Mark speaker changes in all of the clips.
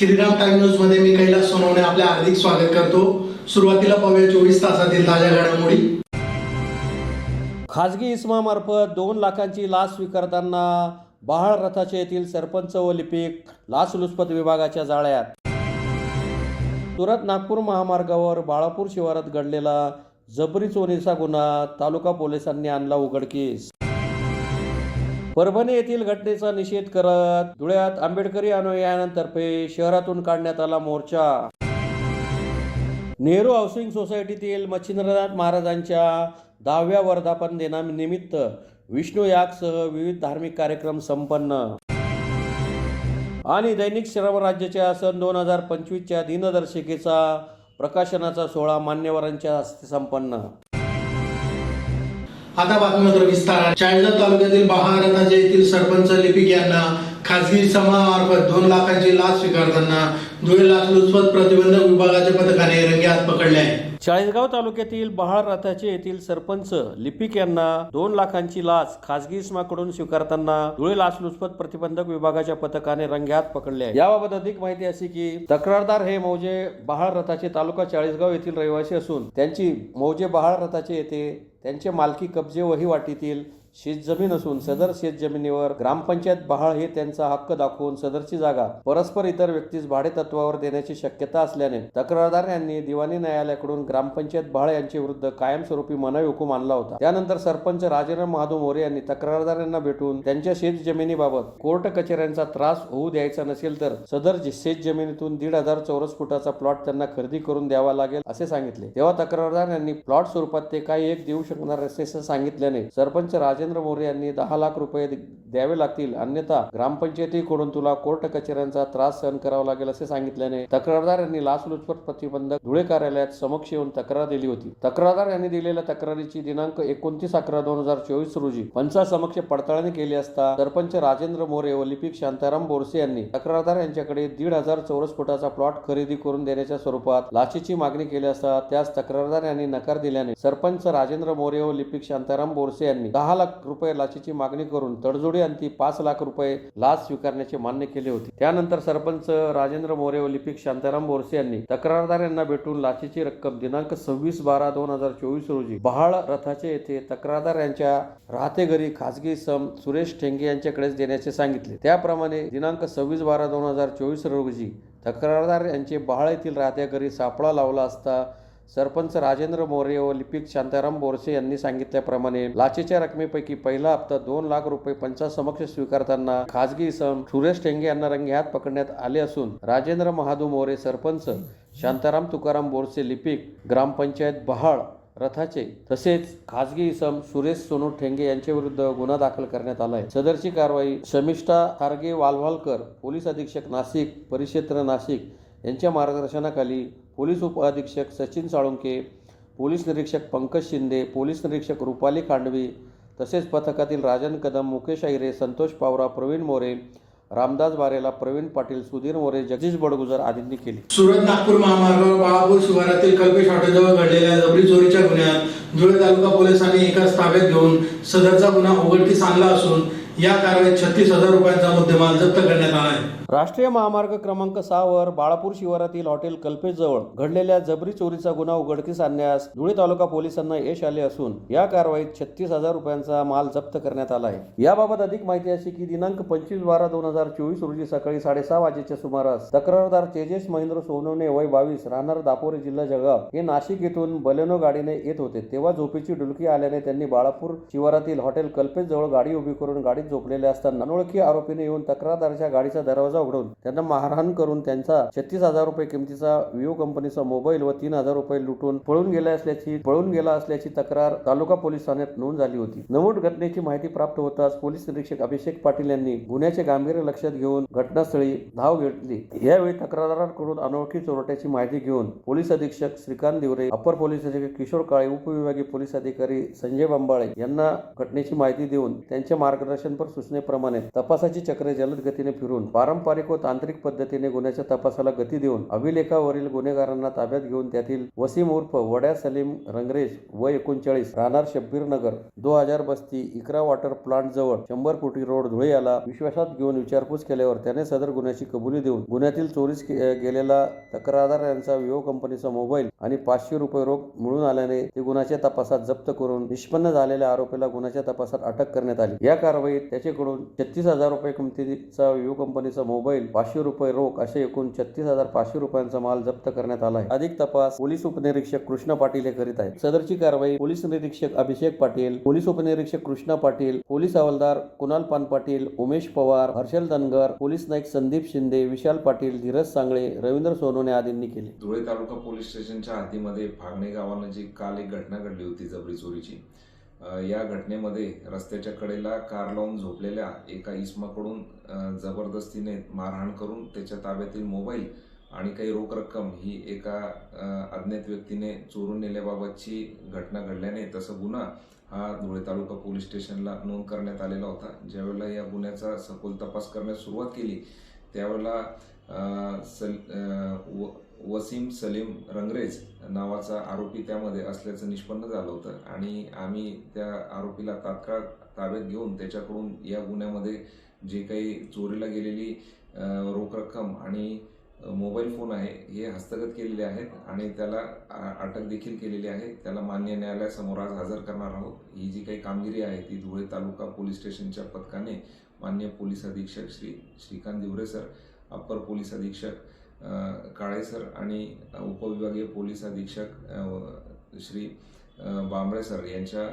Speaker 1: Shriram time news मध्ये मी कैलास सोनवणे आपले हार्दिक स्वागत करतो। सुरुवातीला पाहूया 24 तासातील ताज्या घडामोडी।
Speaker 2: खाजगी इसमामार्फत 2 लाखांची लाच स्वीकारताना बहाळ रथाचे येथील सरपंच व लिपिक लाचलुचपत विभागाच्या जाळ्यात। सुरत नागपूर महामार्गावर बाळापूर शिवारात घडलेला जबरी चोरीचा गुन्हा तालुका पोलिसांनी आणला उघडकीस। परभणी येथील घटनेचा निषेध करत धुळ्यात आंबेडकरी अनुयायांतर्फे शहरातून काढण्यात आला मोर्चा। नेहरू हाऊसिंग सोसायटीतील मच्छिंद्रनाथ महाराजांच्या 10व्या वर्धापन दिनानिमित्त विष्णू यागसह विविध धार्मिक कार्यक्रम संपन्न। आणि दैनिक श्रम राज्याच्या सन 2025च्या दिनदर्शिकेचा प्रकाशनाचा सोहळा मान्यवरांच्या हस्ते संपन्न।
Speaker 1: आता बातमीपत्र विस्तार। चाळीसगाव तालुक्यातील बहाळ रथाचे येथील सरपंच लिपिक यांना खाजगी समामार्फत 2 लाखांची लाच स्वीकारताना धुळे लाचलुचपत प्रतिबंधक विभागाच्या पथकाने रंगेहात पकडले आहे।
Speaker 2: चाळीसगाव तालुक्यातील बहाळ रथाचे येथील सरपंच लिपिक यांना 2 लाखांची लाच खाजगी इसमाकडून स्वीकारताना धुळे लाचलुचपत प्रतिबंधक विभागाच्या पथकाने रंगेहात पकडले आहे। याबाबत अधिक माहिती अशी की तक्रारदार हे मौजे बहाळ रथाचे तालुका चाळीसगाव येथील रहिवासी असून त्यांची मौजे बहाळ रथाचे येथे त्यांचे मालकी कब्जे वहिवाटीतील शेतजमीन असून सदर शेतजमिनीवर ग्रामपंचायत बहाळ हे त्यांचा हक्क दाखवून सदरची जागा परस्पर इतर व्यक्तीस भाडे तत्वावर देण्याची शक्यता असल्याने तक्रारदार यांनी दिवाणी न्यायालयाकडून ग्रामपंचायत बहाळ यांच्या विरुद्ध कायमस्वरूपी मनाई हुकूम आणला होता। त्यानंतर सरपंच राजेंद्र महादू मोरे यांनी तक्रारदार यांना भेटून त्यांच्या शेतजमिनीबाबत कोर्ट कचेऱ्यांचा त्रास होऊ द्यायचा नसेल तर सदर शेतजमिनीतून 1,500 चौरस फुटाचा प्लॉट त्यांना खरेदी करून द्यावा लागेल असे सांगितले। तेव्हा तक्रारदार यांनी प्लॉट स्वरूपात ते काही एक देऊ शकणार असल्याचे सांगितल्याने सरपंच राजेंद्र मोरे यांनी 10 लाख रुपये द्यावे लागतील, अन्यथा ग्रामपंचायतीकडून तुला कोर्ट कचेऱ्यांचा त्रास सहन करावा लागेल असे सांगितल्याने तक्रारदार यांनी लाचलुचपत प्रतिबंधक धुळे कार्यालयात समक्ष येऊन तक्रार दिली होती। तक्रारदार यांनी दिलेल्या तक्रारीची दिनांक 29/11/2024 रोजी पंचासमक्ष पडताळणी केली असता सरपंच राजेंद्र मोरे व लिपिक शांताराम बोरसे यांनी तक्रारदार यांच्याकडे 1,500 चौरस फुटाचा प्लॉट खरेदी करून देण्याच्या स्वरूपात लाचेची मागणी केली असता त्यास तक्रारदार यांनी नकार दिल्याने सरपंच राजेंद्र मोरे व लिपिक शांताराम बोरसे यांनी 10 लाख रुपये लाचेची मागणी करून तडजोडी अंती 5 लाख रुपये लाच स्वीकारण्याचे मान्य केले होते। त्यानंतर सरपंच राजेंद्र मोरे व लिपिक शांताराम बोरसे यांनी तक्रारदार यांना भेटून लाचेची रक्कम दिनांक 26/12/2024 रोजी बहाळ रथाचे येथे तक्रारदार यांच्या राहते घरी खाजगी सम सुरेश ठेंगे यांच्याकडेच देण्याचे सांगितले। त्याप्रमाणे दिनांक 26/12/2024 रोजी तक्रारदार यांचे बहाळ येथील राहत्या घरी सापळा लावला असता सरपंच राजेंद्र मोरे व लिपिक शांताराम बोरसे यांनी सांगितल्याप्रमाणे लाचेच्या रकमेपैकी पहिला हप्ता 2 लाख रुपये पंचासमक्ष स्वीकारताना खाजगी इसम सुरेश ठेंगे यांना रंगेहात पकडण्यात आले असून राजेंद्र महादू मोरे सरपंच, शांताराम तुकाराम बोरसे लिपिक, ग्रामपंचायत बहाळ रथाचे तसेच खाजगी इसम सुरेश सोनू ठेंगे यांच्या विरुद्ध गुन्हा दाखल करण्यात आला आहे। सदरची कारवाई शमिष्ठा थारगे वालवालकर, पोलीस अधीक्षक नाशिक परिक्षेत्र नाशिक यांच्या मार्गदर्शनाखाली पोलीस उपअधीक्षक सचिन साळुंके, पोलीस निरीक्षक पंकज शिंदे, पोलीस निरीक्षक रुपाली खांडवी तसेच पथकातील राजन कदम, मुकेश ऐरे, संतोष पावरा, प्रवीण मोरे, रामदास बारेला, प्रवीण पाटील, सुधीर मोरे, जगदीश बडगुजर आदींनी केली।
Speaker 1: सुरत नागपूर महामार्गावर बाळापूर शिवारातील कल्पेश हॉटेलजवळ घडलेल्या जबरी चोरीच्या गुन्ह्यात धुळे तालुका पोलिसांनी एकाच ताब्यात घेऊन सदरचा गुन्हा उघडकीस आणला असून या कारवाईत 36,000 रुपयांचा मुद्देमाल जप्त करण्यात आला आहे।
Speaker 2: राष्ट्रीय महामार्ग क्रमांक 6 वर बाळापूर शिवारातील हॉटेल कल्पेश जवळ घडलेल्या जबरी चोरीचा गुन्हा उघडकीस आणण्यास धुळे तालुका पोलिसांना यश आले असून या कारवाईत 36,000 रुपयांचा माल जप्त करण्यात आला आहे। याबाबत अधिक माहिती अशी की दिनांक 25/12/2024 रोजी सकाळी 6:30 वाजेच्या सुमारास तक्रारदार तेजस महेंद्र सोनवणे वय 22 राहणार दापोरे जिल्हा जळगाव हे नाशिक येथून बलेनो गाडीने येत होते। तेव्हा झोपेची डुलकी आल्याने त्यांनी बाळापूर शिवारातील हॉटेल कल्पेश जवळ गाडी उभी करून गाडीत झोपलेले असताना अनोळखी आरोपीने येऊन तक्रारदाराच्या गाडीचा दरवाजा उघडून त्यांना मारहाण करून त्यांचा 36,000 रुपये किमतीचा विवो कंपनीचा मोबाईल व 3,000 रुपये लुटून पळून गेला असल्याची तक्रार तालुका पोलीस ठाण्यात नोंद झाली होती। नमूद घटनेची माहिती प्राप्त होताच पोलीस निरीक्षक अभिषेक पाटील यांनी गुन्ह्याचे गांभीर्य लक्षात घेऊन घटनास्थळी धाव घेतली। यावेळी तक्रारदारांकडून अनोळखी चोरट्याची माहिती घेऊन पोलीस अधीक्षक श्रीकांत दिवरे, अप्पर पोलीस अधीक्षक किशोर काळे, उपविभागीय पोलीस अधिकारी संजय बंबाळे यांना घटनेची माहिती देऊन त्यांच्या मार्गदर्शन मार्गदर्शनपर सूचनेप्रमाणे तपासाची चक्रे जलद गतीने फिरून पारंपरिक व तांत्रिक पद्धतीने गुन्ह्याच्या तपासाला गती देऊन अभिलेखावरील गुन्हेगारांना ताब्यात घेऊन त्यातील वसीम उर्फ वड्या सलीम रंगरेज वय 39 राहणार शब्बीर नगर 2000 बस्ती इकरा वॉटर प्लांट जवळ 100 कोटी रोड धुळे याला विश्वासात घेऊन विचारपूस केल्यावर त्याने सदर गुन्ह्याची कबुली देऊन गुन्ह्यातील चोरीस गेलेला तक्रारदार यांचा विवो कंपनीचा मोबाईल आणि 500 रुपये रोख मिळून आल्याने ते गुन्ह्याच्या तपासात जप्त करून निष्पन्न झालेल्या आरोपीला गुन्ह्याच्या तपासात अटक करण्यात आली। या कारवाईत त्याच्याकडून 36,000 रुपये किमतीचा विवो कंपनीचा मोबाईल 500 रुपये रोख असे एकूण 36,500 रुपयांचा माल जप्त करण्यात आला आहे। अधिक तपास पोलीस उपनिरीक्षक कृष्ण पाटील हे करीत आहेत। सदरची कारवाई पोलीस निरीक्षक अभिषेक पाटील, पोलीस उपनिरीक्षक कृष्णा पाटील, पोलीस हवालदार कुणाल पान पाटील, उमेश पवार, हर्षल धनगर, पोलीस नाईक संदीप शिंदे, विशाल पाटील, धीरज सांगळे, रवींद्र सोनवणे आदींनी केली।
Speaker 3: धुळे तालुका पोलीस स्टेशनच्या हद्दीमध्ये फागणे गावानजीक काल एक घटना घडली होती जबरी चोरीची। या घटनेमध्ये रस्त्याच्या कडेला कार लावून झोपलेल्या एका इसमाकडून जबरदस्तीने मारहाण करून त्याच्या ताब्यातील मोबाईल आणि काही रोख रक्कम ही एका अज्ञात व्यक्तीने चोरून नेल्याबाबतची घटना घडल्याने तसा गुन्हा हा धुळे तालुका पोलीस स्टेशनला नोंद करण्यात आलेला होता। ज्यावेळेला या गुन्ह्याचा सखोल तपास करण्यास सुरुवात केली त्यावेळेला वसीम सलीम रंगरेज नावाचा आरोपी त्यामध्ये असल्याचं निष्पन्न झालं होतं आणि आम्ही त्या आरोपीला तात्काळ ताब्यात घेऊन त्याच्याकडून या गुन्ह्यामध्ये जे काही चोरीला गेलेली रोख रक्कम आणि मोबाईल फोन आहे हे हस्तगत केलेले आहेत आणि त्याला अटक देखील केलेली आहे। त्याला मान्य न्यायालयासमोर आज हजर करणार आहोत। ही जी काही कामगिरी आहे ती धुळे तालुका पोलीस स्टेशनच्या पथकाने माननीय पोलीस अधीक्षक श्रीकांत दिवरे सर, अप्पर पोलीस अधीक्षक काळे सर आणि उपविभागीय पोलीस अधीक्षक श्री बांबळे सर यांच्या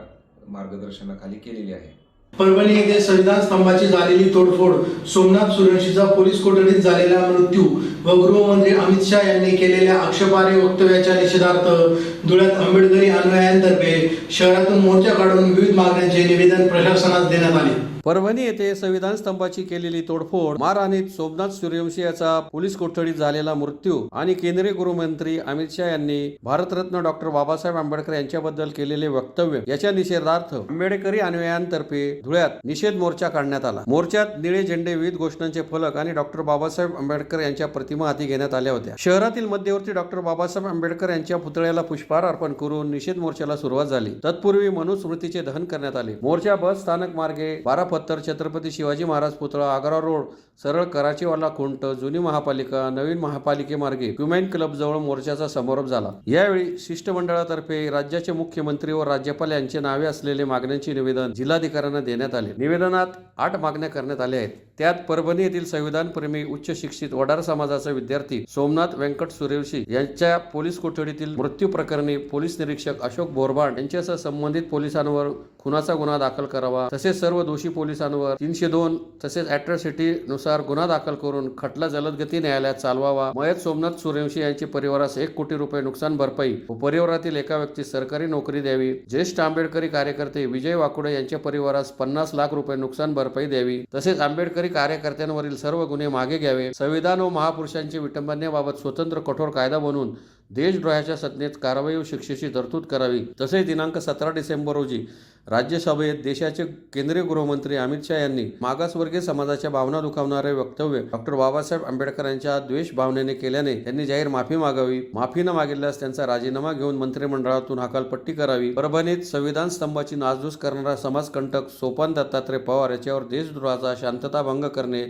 Speaker 3: मार्गदर्शनाखाली केलेली आहे।
Speaker 1: परभणी येथे संविधान स्तंभाची झालेली तोडफोड, सोमनाथ सूर्यवंशीचा पोलीस कोठडीत झालेला मृत्यू व गृहमंत्री अमित शहा यांनी केलेल्या आक्षेपार्ह वक्तव्याच्या निषेधार्थ धुळ्यात आंबेडकरी अनुयायांतर्फे शहरातून मोर्चा काढून विविध मागण्यांचे निवेदन प्रशासनास देण्यात आले।
Speaker 2: परभणी येथे संविधान स्तंभाची केलेली तोडफोड, मारहाणीत सोमनाथ सूर्यवंशी याचा पोलीस कोठडीत झालेला मृत्यू आणि केंद्रीय गृहमंत्री अमित शहा यांनी भारतरत्न डॉक्टर बाबासाहेब आंबेडकर यांच्याबद्दल केलेले वक्तव्य याच्या निषेधार्थ आंबेडकरी अनुयायांतर्फे धुळ्यात निषेध मोर्चा काढण्यात आला। मोर्चात निळे झेंडे, विविध घोषणांचे फलक आणि डॉक्टर बाबासाहेब आंबेडकर यांच्या प्रतिमा हाती घेण्यात आल्या होत्या। शहरातील मध्यवर्ती डॉक्टर बाबासाहेब आंबेडकर यांच्या पुतळ्याला पुष्पहार अर्पण करून निषेध मोर्चाला सुरुवात झाली। तत्पूर्वी मनुस्मृतीचे दहन करण्यात आले। मोर्चा बस स्थानक मार्गे 12 पत्तर, छत्रपती शिवाजी महाराज पुतळा, आग्रा रोड, सरळ कराचीवाला खुंट, जुनी महापालिका, नवीन महापालिकेमार्गे क्युमेन क्लब जवळ मोर्चाचा समारोप झाला। यावेळी शिष्टमंडळातर्फे राज्याचे मुख्यमंत्री व राज्यपाल यांचे नावे असलेले मागण्यांचे निवेदन जिल्हाधिकाऱ्यांना देण्यात आले। निवेदनात 8 मागण्या करण्यात आल्या आहेत। त्यात परभणी येथील संविधानप्रेमी उच्च शिक्षित वडार समाजाचा विद्यार्थी सोमनाथ व्यंकट सूर्यवंशी यांच्या पोलीस कोठडीतील मृत्यू प्रकरणी पोलीस निरीक्षक अशोक बोरबाड यांच्यासह संबंधित पोलिसांवर खुनाचा गुन्हा दाखल करावा, तसेच सर्व दोषी पोलिसांवर 302 तसेच अॅट्रॉसिटी नुसार गुन्हा दाखल करून खटला जलदगती न्यायालयात चालवावा। मयत सोमनाथ सूर्यवंशी यांच्या परिवारास 1 कोटी रुपये नुकसान भरपाई व परिवारातील एका व्यक्तीस सरकारी नोकरी द्यावी। ज्येष्ठ आंबेडकरी कार्यकर्ते विजय वाकुडे यांच्या परिवारास 50 लाख रुपये नुकसान भरपाई द्यावी। तसेच आंबेडकरी कार्यकर्त्यांवरील सर्व गुन्हे मागे घ्यावे। संविधान व महापुरुषांच्या विटंबनेबाबत स्वतंत्र कठोर कायदा बनवून देशद्रोहाच्या संज्ञेत कारवाई व शिक्षेची तरतूद करावी। तसेच दिनांक 17 डिसेंबर रोजी राज्यसभेत देशाचे केंद्रीय गृहमंत्री अमित शहा यांनी मागासवर्गीय समाजाच्या भावना दुखावणारे वक्तव्य डॉक्टर बाबासाहेब आंबेडकर यांच्या द्वेष भावनेने केल्याने त्यांनी जाहीर माफी मागावी। माफी न मागितल्यास त्यांचा राजीनामा घेऊन मंत्रिमंडळातून हकालपट्टी करावी। परभणीत संविधान स्तंभाची नासधूस करणारा समाजकंटक सोपान दत्तात्रय पवार याच्यावर देशद्रोहाचा, शांतता भंग करणे,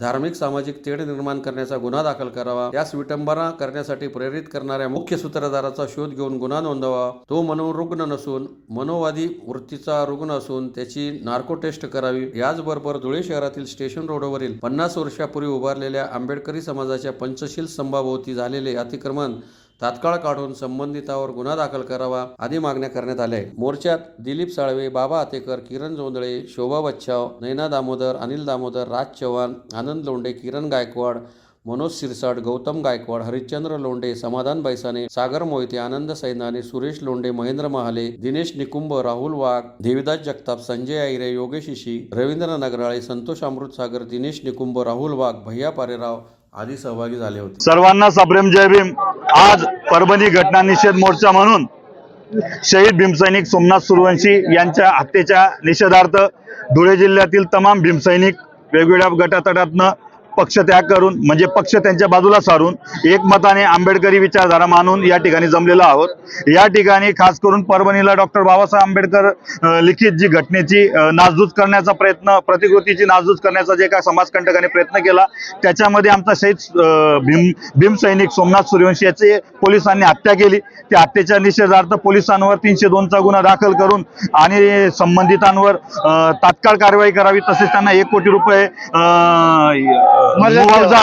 Speaker 2: धार्मिक सामाजिक तेढ निर्माण करण्याचा गुन्हा दाखल करावा। त्यास विटंबना करण्यासाठी प्रेरित करणाऱ्या मुख्य सूत्रधाराचा शोध घेऊन गुन्हा नोंदवावा। तो मनोरुग्ण नसून मनोवादी वृत्तीचा रुग्ण असून त्याची नार्को टेस्ट करावी। याचबरोबर धुळे शहरातील स्टेशन रोडवरील 50 वर्षापूर्वी उभारलेल्या आंबेडकरी समाजाच्या पंचशील स्तंभाभोवती झालेले अतिक्रमण तात्काळ काढून संबंधितावर गुन्हा दाखल करावा आदी मागण्या करण्यात आल्या आहेत। मोर्चात दिलीप साळवे, बाबा आतेकर, किरण जोंधळे, शोभा बच्छाव, नैना दामोदर, अनिल दामोदर, राज चव्हाण, आनंद लोंढे, किरण गायकवाड, मनोज सिरसाट, गौतम गायकवाड, हरिश्चंद्र लोंढे, समाधान बैसाने, सागर मोहिते, आनंद सैनाने, सुरेश लोंढे, महेंद्र महाले, दिनेश निकुंभ, राहुल वाघ, देविदास जगताप, संजय आयरे, योगेश इशी, रवींद्र नगराळे, संतोष अमृतसागर, दिनेश निकुंभ, राहुल वाघ, भैया पारेराव आदी सहभागी झाले होते।
Speaker 4: सर्वांना सप्रेम जय भीम। आज परभणी घटना निषेध मोर्चा म्हणून शहीद भीमसैनिक सोमनाथ सूर्यवंशी यांच्या हत्येच्या निषेधार्थ धुळे जिल्ह्यातील तमाम भीमसैनिक वेगवेगळ्या गटातटातनं पक्षत्याग करून म्हणजे पक्ष त्यांच्या बाजूला सारून एकमताने आंबेडकरी विचारधारा मानून या ठिकाणी जमलेलो आहोत. या ठिकाणी खास करून परभणीला डॉक्टर बाबासाहेब आंबेडकर लिखित जी घटनेची नासधूस करण्याचा प्रयत्न, प्रतिकृतीची नासधूस करण्याचा जे काय समाजकंटकाने प्रयत्न केला त्याच्यामध्ये आमचा शहीद भीमसैनिक सोमनाथ सूर्यवंशी याची पोलिसांनी हत्या केली. त्या हत्येच्या निषेधार्थ पोलिसांवर 302चा गुन्हा दाखल करून आणि संबंधितांवर तात्काळ कारवाई करावी, तसेच त्यांना 1 कोटी रुपये मुआवजा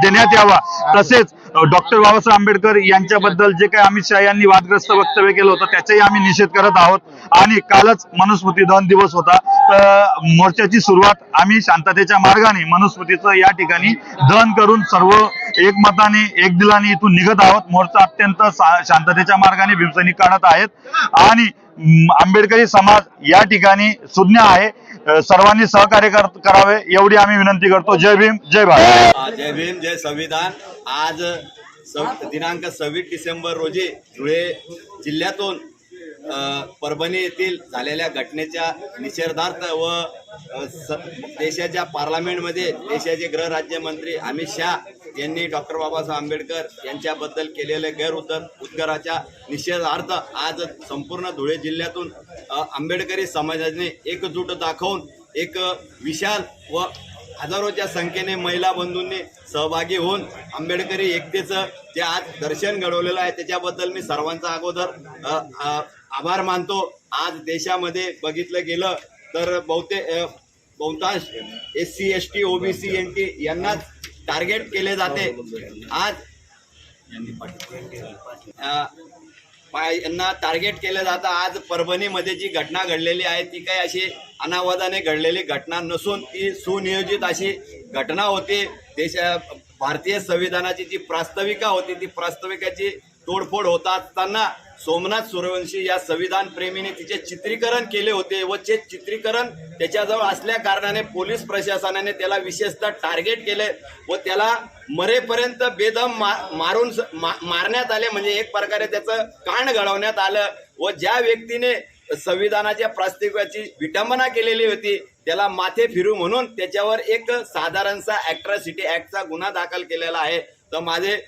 Speaker 4: देण्यात यावा. तसेच डॉक्टर बाबासाहेब आंबेडकर यांच्याबद्दल जे काही अमित शहा यांनी वादग्रस्त वक्तव्य केलं होतं त्याचाही आम्ही निषेध करत आहोत. आणि कालच मनुस्मृती दहन दिवस होता, तर मोर्चाची सुरुवात आम्ही शांततेच्या मार्गाने मनुस्मृतीचं या ठिकाणी दहन करून सर्व एकमताने एकदिलाने इथून निघत आहोत. मोर्चा अत्यंत शांततेच्या मार्गाने भीमसैनिक काढत आहेत आणि आंबेडकरी समाज या ठिकाणी सुज्ञ आहे. सर्वांनी सहकार्य करावे एवढी आम्ही विनंती करतो. जय भीम, जय भारत.
Speaker 5: जय भीम, जय संविधान. आज दिनांक 26 डिसेंबर रोजी धुळे जिल्ह्यातून परभणी येथील झालेल्या घटनेच्या निषेधार्थ व देशाच्या पार्लमेंटमध्ये देशाचे गृहराज्यमंत्री अमित शहा यांनी डॉक्टर बाबासाहेब आंबेडकर यांच्याबद्दल केलेल्या गैरउद्गाराच्या निषेधार्थ आज संपूर्ण धुळे जिल्ह्यातून आंबेडकरी समाजाने एकजूट दाखवून एक विशाल व हजारोच्या संख्येने महिला बंधूंनी सहभागी होऊन आंबेडकरी एकतेचं जे आज दर्शन घडवलेलं आहे त्याच्याबद्दल मी सर्वांचा अगोदर आभार मानतो. आज देशामध्ये बघितलं गेलं तर बहुतांश SC ST OBC NT यांनाच टार्गेट केले जाते. आज यांना टार्गेट केलं जातं. आज परभणीमध्ये जी घटना घडलेली आहे ती काही अशी अनावादाने घडलेली घटना नसून ती सुनियोजित अशी घटना होती. भारतीय संविधानाची जी प्रास्ताविका होती ती प्रास्ताविकाची तोडफोड होत असताना सोमनाथ सूर्यवंशी या संविधान प्रेमीने तिचे चित्रीकरण केले होते व ते चित्रीकरण त्याच्याजवळ असल्या कारणाने पोलीस प्रशासनाने त्याला विशेषतः टार्गेट केले व त्याला मरेपर्यंत बेदम मारण्यात आले. म्हणजे एक प्रकारे त्याचं कान घडवण्यात आलं व ज्या व्यक्तीने संविधानाच्या प्रास्ताविकाची विटंबना केलेली होती त्याला माथे फिरू म्हणून त्याच्यावर एक साधारणसा ॲट्रॉसिटी ॲक्टचा गुन्हा दाखल केलेला आहे. तर माझे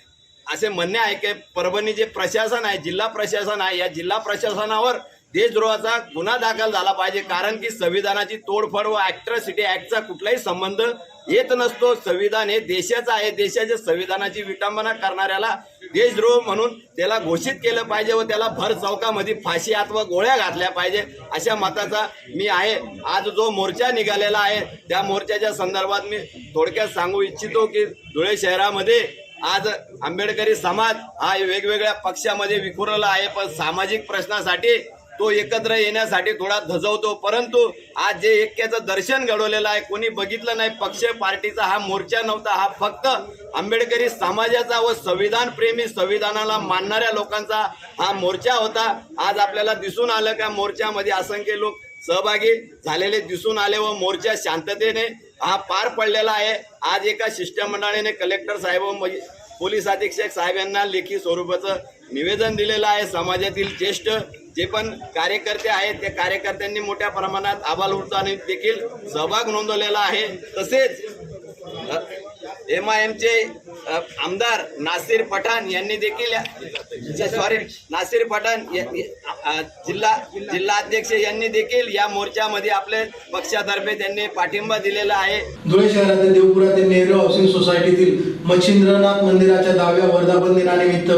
Speaker 5: असे म्हणणे आहे की परभणी जे प्रशासन आहे, जिल्हा प्रशासन आहे, या जिल्हा प्रशासनावर देशद्रोहाचा गुन्हा दाखल झाला पाहिजे. कारण की संविधानाची तोडफोड व ॲट्रॉसिटी ॲक्टचा कुठलाही संबंध येत नसतो. संविधान हे देशाचं आहे. देशाच्या संविधानाची विटंबना करणाऱ्याला देशद्रोह म्हणून त्याला घोषित केलं पाहिजे व त्याला भर चौकामध्ये फाशी अथवा गोळ्या घातल्या पाहिजे अशा मताचा मी आहे. आज जो मोर्चा निघालेला आहे त्या मोर्चाच्या संदर्भात मी थोडक्यात सांगू इच्छितो की धुळे शहरामध्ये आज आंबेडकरी समाज हा वेगवेगळ्या पक्षामध्ये विखुरलेला आहे, पण सामाजिक प्रश्नासाठी तो एकत्र येण्यासाठी थोडा धजवतो. परंतु आज जे ऐक्याचं दर्शन घडवलेलं आहे कोणी बघितलं नाही. पक्ष पार्टीचा हा मोर्चा नव्हता, हा फक्त आंबेडकरी समाजाचा व संविधान प्रेमी संविधानाला मानणाऱ्या लोकांचा हा मोर्चा होता. आज आपल्याला दिसून आलं का मोर्चामध्ये असंख्य लोक सहभागी झालेले दिसून आले व मोर्चा शांततेने हा पार पडलेला आहे. आज एका शिष्टमंडळाने कलेक्टर साहेब व पोलीस अधीक्षक साहेब यांना लेखी स्वरूपाचं निवेदन दिलेलं आहे. समाजातील ज्येष्ठ जे पण कार्यकर्ते आहेत त्या कार्यकर्त्यांनी मोठ्या प्रमाणात आबालवृत्ताने देखील सहभाग नोंदवलेला आहे. तसेच MIMचे आमदार नासिर पठाण यांनी देखील नासिर पठाण जिल्हा अध्यक्ष यांनी देखील या मोर्चामध्ये आपल्या पक्षातर्फे त्यांनी पाठिंबा दिलेला आहे.
Speaker 1: धुळे शहरातील देवपुरातील नेहरू हाऊसिंग सोसायटीतील मच्छिंद्रनाथ मंदिराच्या 10व्या वर्धापन दिनानिमित्त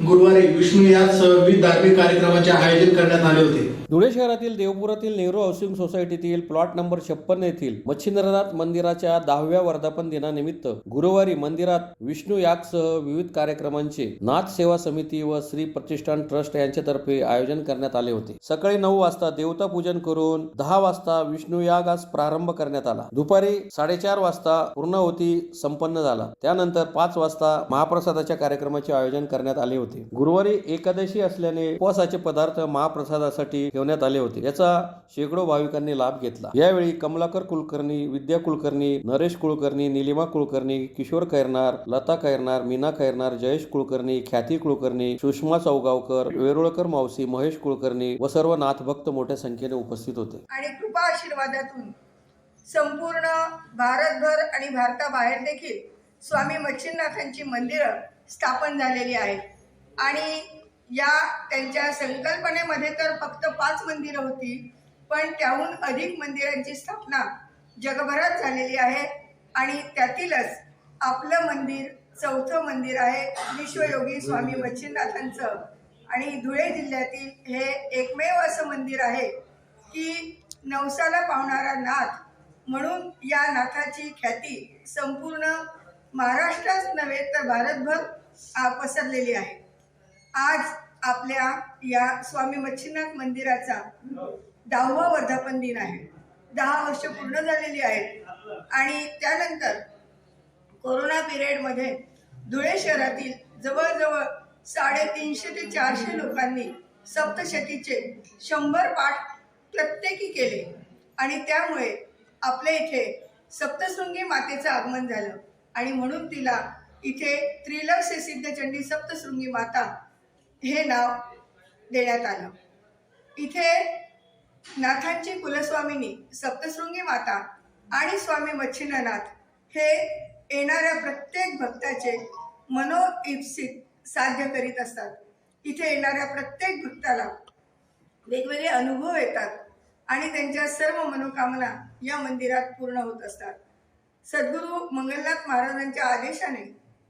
Speaker 1: गुरुवारी विष्णू यागसह विविध धार्मिक कार्यक्रमाचे आयोजन करण्यात आले होते.
Speaker 2: धुळे शहरातील देवपुरातील नेहरू हाऊसिंग सोसायटीतील प्लॉट नंबर 56 येथील मच्छिंद्रनाथ मंदिराच्या 10व्या वर्धापन दिनानिमित्त गुरुवारी मंदिरात विष्णू यागसह विविध कार्यक्रमांचे नाथ सेवा समिती व श्री प्रतिष्ठान ट्रस्ट यांच्यातर्फे आयोजन करण्यात आले होते. सकाळी 9 वाजता देवता पूजन करून 10 वाजता विष्णू यागास प्रारंभ करण्यात आला. दुपारी 4:30 वाजता पूर्णाहुती संपन्न झाला. त्यानंतर 5 वाजता महाप्रसादाच्या कार्यक्रमाचे आयोजन करण्यात आले होते. गुरुवारी एकादशी असल्याने उपवासाचे पदार्थ महाप्रसादासाठी ठेवण्यात आले होते. याचा शेकडो भाविकांनी लाभ घेतला. यावेळी कमलाकर कुलकर्णी, विद्या कुलकर्णी, नरेश कुलकर्णी, निलिमा कुलकर्णी, किशोर खैरनार, लता खैरनार, मीना खैरनार, जयेश कुलकर्णी, ख्याती कुलकर्णी, सुषमा चौगावकर, वेरुळकर मावशी, महेश कुलकर्णी व सर्व नाथभक्त मोठ्या संख्येने उपस्थित होते.
Speaker 6: आणि कृपा आशीर्वादातून संपूर्ण भारतभर आणि भारताबाहेर देखील स्वामी मच्छिंद्रनाथांची मंदिरं स्थापन झालेली आहेत आणि या त्यांच्या संकल्पनेमध्ये तर फक्त 5 मंदिरं होती, पण त्याहून अधिक मंदिरांची स्थापना जगभरात झालेली आहे आणि त्यातीलच आपलं मंदिर 4थं मंदिर आहे विश्वयोगी स्वामी मच्छिंद्रनाथांचं. आणि धुळे जिल्ह्यातील हे एकमेव असं मंदिर आहे की नवसाला पावणारा नाथ म्हणून या नाथाची ख्याती संपूर्ण महाराष्ट्रात नव्हे तर भारतभर पसरलेली आहे. आज आपल्या या स्वामी मच्छिंद्रनाथ मंदिराचा 10वा वर्धापन दिन आहे. 10 वर्ष पूर्ण झालेली आहेत आणि त्यानंतर कोरोना पिरियडमध्ये धुळे शहरातील जवळजवळ 350 ते 400 लोकांनी सप्तशतीचे 100 पाठ प्रत्येकी केले आणि त्यामुळे आपल्या इथे सप्तशृंगी मातेचं आगमन झालं आणि म्हणून तिला इथे त्रिलक्ष सिद्धचंडी सप्तशृंगी माता हे नाव देण्यात आलं. इथे नाथांची कुलस्वामिनी सप्तशृंगी माता आणि स्वामी मच्छिंद्रनाथ हे येणाऱ्या प्रत्येक भक्ताचे मनोइप्सित साध्य करीत असतात. इथे येणाऱ्या प्रत्येक भक्ताला वेगवेगळे अनुभव येतात आणि त्यांच्या सर्व मनोकामना या मंदिरात पूर्ण होत असतात. सद्गुरू मंगलनाथ महाराजांच्या आदेशाने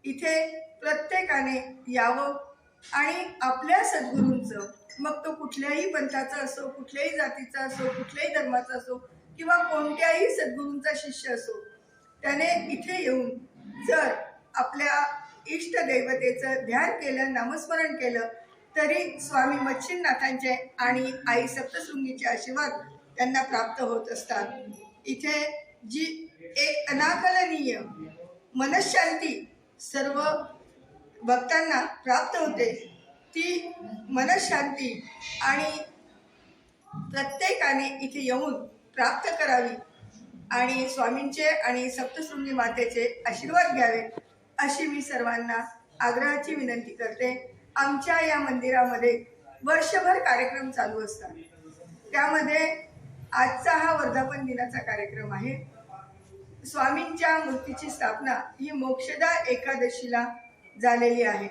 Speaker 6: इथे प्रत्येकाने यावं आणि आपल्या सद्गुरूंचं, मग तो कुठल्याही पंथाचा असो, कुठल्याही जातीचा असो, कुठल्याही धर्माचा असो किंवा कोणत्याही सद्गुरूंचा शिष्य असो, त्याने इथे येऊन जर आपल्या इष्टदैवतेचं ध्यान केलं, नामस्मरण केलं तरी स्वामी मच्छिंद्रनाथांचे आणि आई सप्तशृंगीचे आशीर्वाद त्यांना प्राप्त होत असतात. इथे जी एक अनाकलनीय मनशांती सर्व भक्तांना प्राप्त होते, ती मनशांती आणि प्रत्येकाने इथे येऊन प्राप्त करावी आणि स्वामींचे आणि सप्तशृंगी मातेचे आशीर्वाद घ्यावे अशी मी सर्वांना आग्रहाची विनंती करते. आमच्या या मंदिरामध्ये वर्षभर कार्यक्रम चालू असतात. त्यामध्ये आजचा हा वर्धापन दिनाचा कार्यक्रम आहे. स्वामींच्या मूर्तीची स्थापना ही मोक्षदा एकादशीला झालेली आहे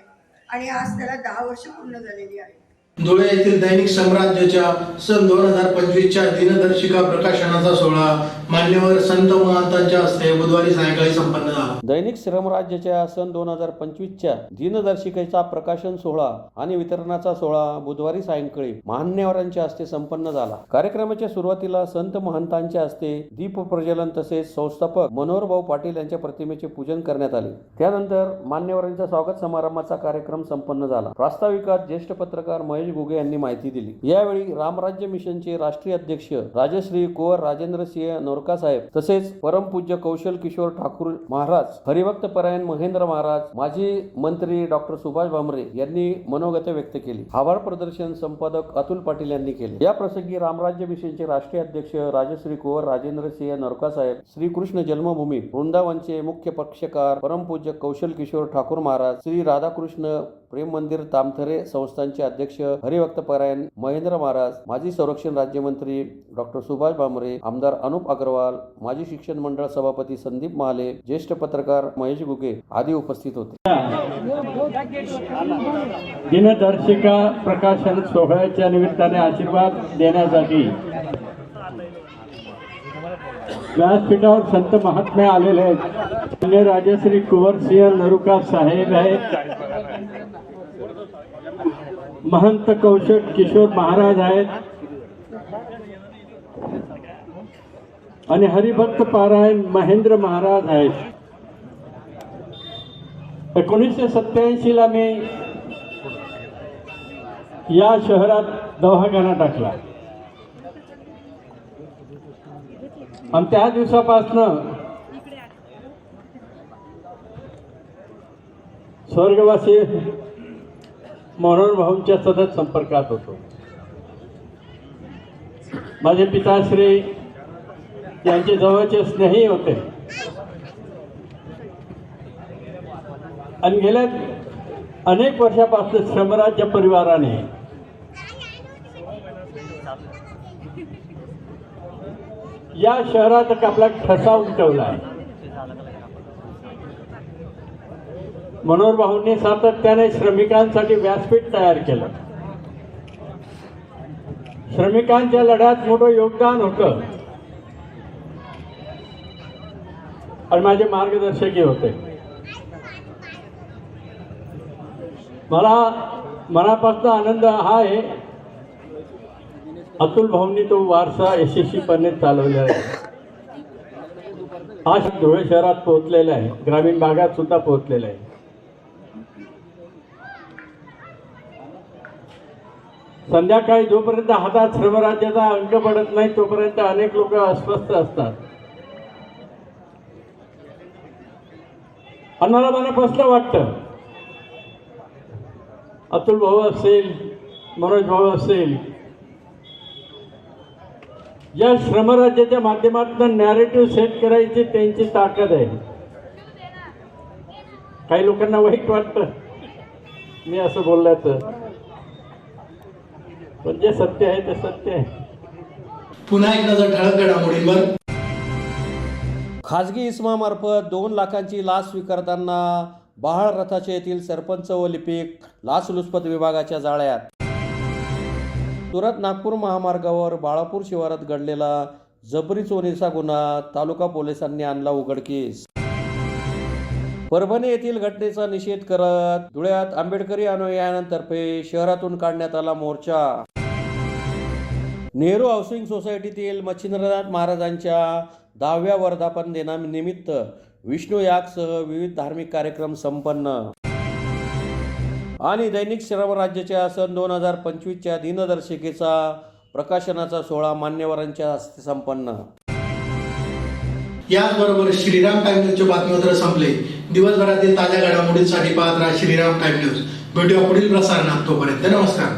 Speaker 6: आणि आज त्याला 10 वर्ष पूर्ण झालेली आहे.
Speaker 1: धुळे येथील दैनिक साम्राज्याच्या सन 2025च्या दिनदर्शिका प्रकाशनाचा सोहळा मान्यवर संत महंतांच्या हस्ते बुधवारी सायंकाळी संपन्न झाला.
Speaker 2: दैनिक श्रमराज्याच्या सन 2025च्या दिनदर्शिकेचा प्रकाशन सोहळा आणि वितरणाचा सोहळा बुधवारी सायंकाळी मान्यवरांच्या हस्ते संपन्न झाला. कार्यक्रमाच्या सुरुवातीला संत महंतांच्या हस्ते दीप प्रज्वलन तसेच संस्थापक मनोहर भाऊ पाटील यांच्या प्रतिमेचे पूजन करण्यात आले. त्यानंतर मान्यवरांच्या स्वागत समारंभाचा कार्यक्रम संपन्न झाला. प्रास्ताविकात ज्येष्ठ पत्रकार महेश गुगे यांनी माहिती दिली. यावेळी रामराज्य मिशनचे राष्ट्रीय अध्यक्ष राजश्री कुंवर राजेंद्र सिंह नोरका साहेब तसेच परमपूज्य कौशल किशोर ठाकूर महाराज, हरिभक्त परायण महेंद्र महाराज, माजी मंत्री डॉक्टर सुभाष भामरे यांनी मनोगत व्यक्त केली. आभार प्रदर्शन संपादक अतुल पाटील यांनी केले. या प्रसंगी रामराज्य मिशनचे राष्ट्रीय अध्यक्ष राजश्री कुंवर राजेंद्र सिंह नोरका साहेब, श्रीकृष्ण जन्मभूमी वृंदावनचे मुख्य पक्षकार परमपूज्य कौशल किशोर ठाकूर महाराज, श्री राधाकृष्ण प्रेम मंदिर तामथरे संस्थांचे अध्यक्ष हरिभक्त परायण महेंद्र महाराज, माजी संरक्षण राज्यमंत्री डॉक्टर सुभाष भामरे, आमदार अनुप अग्रवाल, माजी शिक्षण मंडळ सभापती संदीप महाले, ज्येष्ठ पत्रकार महेश गुगे आदी उपस्थित होते.
Speaker 7: दिनदर्शिका प्रकाशन सोहळ्याच्या निमित्ताने आशीर्वाद देण्यासाठी व्यासपीठावर संत महात्मे आलेले आहेत. राजश्री कुंवरसिंह नरुका साहेब आहेत, महंत कौशल किशोर महाराज आहेत आणि हरिभक्त पारायण महेंद्र महाराज आहेत. 1987 ला मी या शहरात दवाखाना टाकला आणि त्या दिवसापासून स्वर्गवासी मनोहर भाऊंच्या सतत संपर्कात होतो. माझे पिताश्री यांचे जवळचे स्नेही होते आणि गेल्या अनेक वर्षापासून श्रमराज्य परिवाराने या शहरात एक आपला ठसा उमटवला आहे. मनोहर भाऊंनी सातत्याने श्रमिकांसाठी व्यासपीठ तयार केलं. श्रमिकांच्या लढ्यात मोठं योगदान होतं आणि माझे मार्गदर्शकही होते. मला मनापासून आनंद हा आहे, अतुल भाऊंनी तो वारसा यशस्वीपणे चालवलेला आहे. आज धुळे शहरात पोहोचलेला आहे, ग्रामीण भागात सुद्धा पोहोचलेला आहे. संध्याकाळी जोपर्यंत हातात श्रमराज्याचा अंक पडत नाही तोपर्यंत अनेक लोक अस्वस्थ असतात. आणि मला मनापासून वाटतं, अतुल भाऊ असेल, मनोज भाऊ असेल, या श्रमराज्याच्या माध्यमातून नॅरेटिव्ह सेट करायची त्यांची ताकद आहे. काही लोकांना वाईट वाटतं मी असं बोलल्याचं, पण जे सत्य आहे ते सत्य आहे.
Speaker 1: पुन्हा एक नजर ठळक घडामोडींवर.
Speaker 2: खाजगी इसमामार्फत 2 लाखांची लाच स्वीकारताना बहाळ रथाचे येथील सरपंच व लिपिक लाचलुचपत विभागाच्या जाळ्यात. सुरत नागपूर महामार्गावर बाळापूर शिवारात घडलेला जबरी चोरीचा गुन्हा तालुका पोलिसांनी आणला उघडकीस. परभणी येथील घटनेचा निषेध करत धुळ्यात आंबेडकरी अनुयायांतर्फे शहरातून काढण्यात आला मोर्चा. नेहरू हाऊसिंग सोसायटीतील मच्छिंद्रनाथ महाराजांच्या 10व्या वर्धापन दिनानिमित्त विष्णू यागसह विविध धार्मिक कार्यक्रम संपन्न. आणि दैनिक श्रमराज्याच्या सन 2025च्या दिनदर्शिकेचा प्रकाशनाचा सोहळा मान्यवरांच्या हस्ते संपन्न.
Speaker 1: याचबरोबर श्रीराम टाइम न्यूजचे बातमीपत्र संपले. दिवसभरातील ताज्या घडामोडींसाठी पाहत राहा श्रीराम टाइम न्यूज. भेटूया पुढील प्रसारणात. तोपर्यंत नमस्कार.